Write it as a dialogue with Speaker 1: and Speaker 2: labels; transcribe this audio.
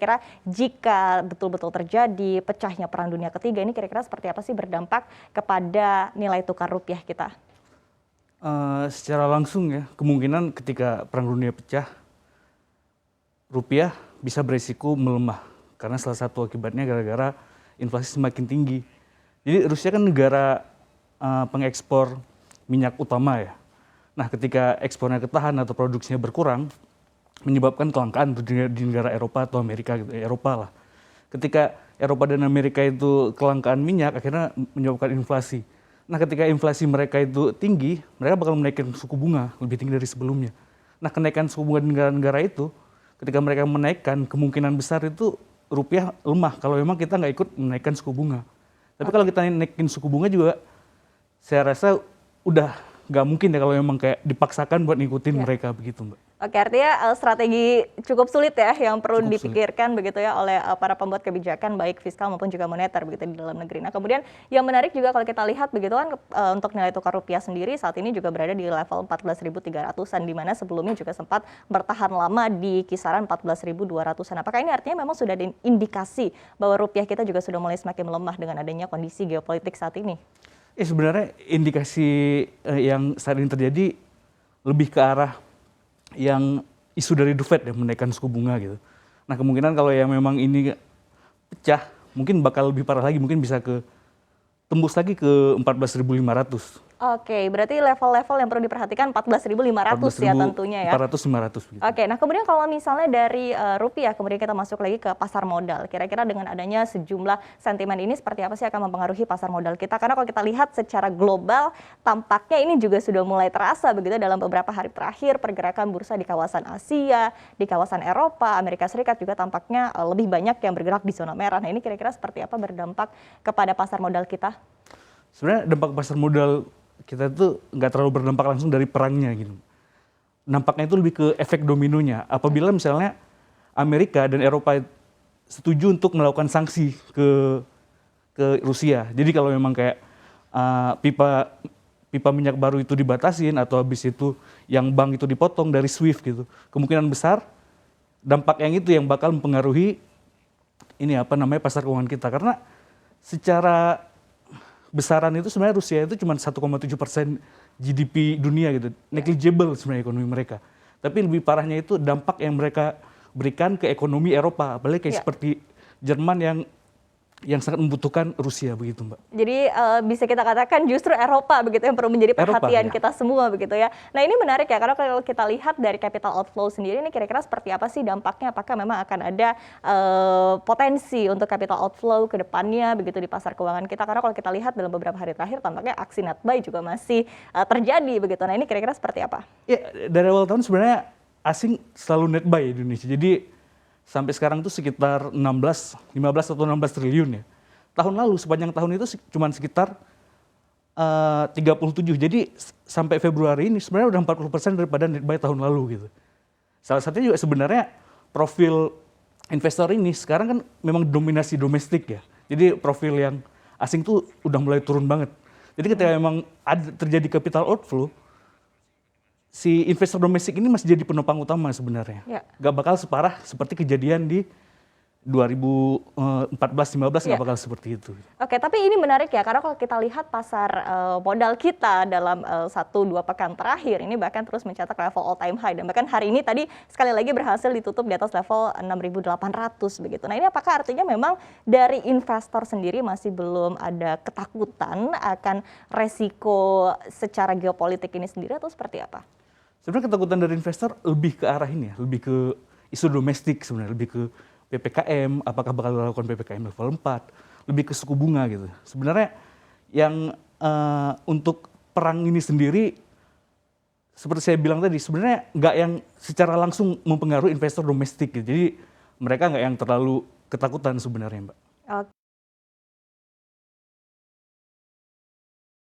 Speaker 1: Kira jika betul-betul terjadi pecahnya Perang Dunia Ketiga ini kira-kira seperti apa sih berdampak kepada nilai tukar rupiah kita?
Speaker 2: Secara langsung ya, kemungkinan ketika Perang Dunia pecah, rupiah bisa beresiko melemah. Karena salah satu akibatnya gara-gara inflasi semakin tinggi. Jadi Rusia kan negara pengekspor minyak utama ya. Nah ketika ekspornya ketahan atau produksinya berkurang, menyebabkan kelangkaan di negara Eropa atau Amerika gitu, Eropa lah. Ketika Eropa dan Amerika itu kelangkaan minyak, akhirnya menyebabkan inflasi. Nah ketika inflasi mereka itu tinggi, mereka bakal menaikkan suku bunga lebih tinggi dari sebelumnya. Nah kenaikan suku bunga di negara-negara itu, ketika mereka menaikkan, kemungkinan besar itu rupiah lemah kalau memang kita nggak ikut menaikkan suku bunga. Tapi kalau kita naikin suku bunga juga, saya rasa udah nggak mungkin ya kalau memang kayak dipaksakan buat ngikutin mereka begitu, Mbak.
Speaker 1: Oke, artinya strategi cukup sulit ya yang perlu
Speaker 2: Cukup
Speaker 1: dipikirkan begitu ya oleh para pembuat kebijakan baik fiskal maupun juga moneter begitu di dalam negeri. Nah, kemudian yang menarik juga kalau kita lihat begitu kan untuk nilai tukar rupiah sendiri saat ini juga berada di level 14.300-an di mana sebelumnya juga sempat bertahan lama di kisaran 14.200-an. Apakah ini artinya memang sudah ada indikasi bahwa rupiah kita juga sudah mulai semakin melemah dengan adanya kondisi geopolitik saat ini?
Speaker 2: Sebenarnya indikasi yang saat ini terjadi lebih ke arah yang isu dari The Fed ya, menaikkan suku bunga gitu. Nah kemungkinan kalau yang memang ini pecah, mungkin bakal lebih parah lagi, mungkin bisa tembus lagi ke 14.500.
Speaker 1: Oke, berarti level-level yang perlu diperhatikan 14.500 ya tentunya ya.
Speaker 2: 14.500 gitu.
Speaker 1: Oke, nah kemudian kalau misalnya dari rupiah, kemudian kita masuk lagi ke pasar modal. Kira-kira dengan adanya sejumlah sentimen ini seperti apa sih akan mempengaruhi pasar modal kita? Karena kalau kita lihat secara global, tampaknya ini juga sudah mulai terasa begitu dalam beberapa hari terakhir pergerakan bursa di kawasan Asia, di kawasan Eropa, Amerika Serikat juga tampaknya lebih banyak yang bergerak di zona merah. Nah ini kira-kira seperti apa berdampak kepada pasar modal kita?
Speaker 2: Sebenarnya dampak pasar modal kita itu nggak terlalu berdampak langsung dari perangnya gitu. Nampaknya itu lebih ke efek dominonya. Apabila misalnya Amerika dan Eropa setuju untuk melakukan sanksi ke Rusia. Jadi kalau memang kayak pipa minyak baru itu dibatasin atau habis itu yang bank itu dipotong dari SWIFT gitu. Kemungkinan besar dampak yang itu yang bakal mempengaruhi pasar keuangan kita. Karena secara besaran itu sebenarnya Rusia itu cuma 1,7% GDP dunia gitu, negligible sebenarnya ekonomi mereka. Tapi lebih parahnya itu dampak yang mereka berikan ke ekonomi Eropa, apalagi kayak seperti Jerman yang sangat membutuhkan Rusia begitu, Mbak.
Speaker 1: Jadi bisa kita katakan justru Eropa begitu yang perlu menjadi perhatian kita semua begitu ya. Nah ini menarik ya karena kalau kita lihat dari capital outflow sendiri ini kira-kira seperti apa sih dampaknya? Apakah memang akan ada potensi untuk capital outflow ke depannya begitu di pasar keuangan kita? Karena kalau kita lihat dalam beberapa hari terakhir tampaknya aksi net buy juga masih terjadi begitu. Nah ini kira-kira seperti apa?
Speaker 2: Ya dari awal tahun sebenarnya asing selalu net buy di Indonesia. Jadi sampai sekarang tuh sekitar 15 atau 16 triliun ya. Tahun lalu sepanjang tahun itu cuma sekitar 37. Jadi sampai Februari ini sebenarnya udah 40% daripada net buy tahun lalu gitu. Salah satunya juga sebenarnya profil investor ini sekarang kan memang dominasi domestik ya. Jadi profil yang asing tuh udah mulai turun banget. Jadi ketika memang ada terjadi capital outflow, si investor domestik ini masih jadi penopang utama sebenarnya. Gak bakal separah seperti kejadian di 2014-15 gak bakal seperti itu.
Speaker 1: Oke, tapi ini menarik ya karena kalau kita lihat pasar modal kita dalam 1-2 pekan terakhir ini bahkan terus mencetak level all time high dan bahkan hari ini tadi sekali lagi berhasil ditutup di atas level 6.800 begitu. Nah ini apakah artinya memang dari investor sendiri masih belum ada ketakutan akan resiko secara geopolitik ini sendiri atau seperti apa?
Speaker 2: Sebenarnya ketakutan dari investor lebih ke arah ini ya, lebih ke isu domestik sebenarnya, lebih ke PPKM, apakah bakal dilakukan PPKM level 4, lebih ke suku bunga gitu. Sebenarnya yang untuk perang ini sendiri, seperti saya bilang tadi, sebenarnya nggak yang secara langsung mempengaruhi investor domestik gitu. Jadi mereka nggak yang terlalu ketakutan sebenarnya, Mbak.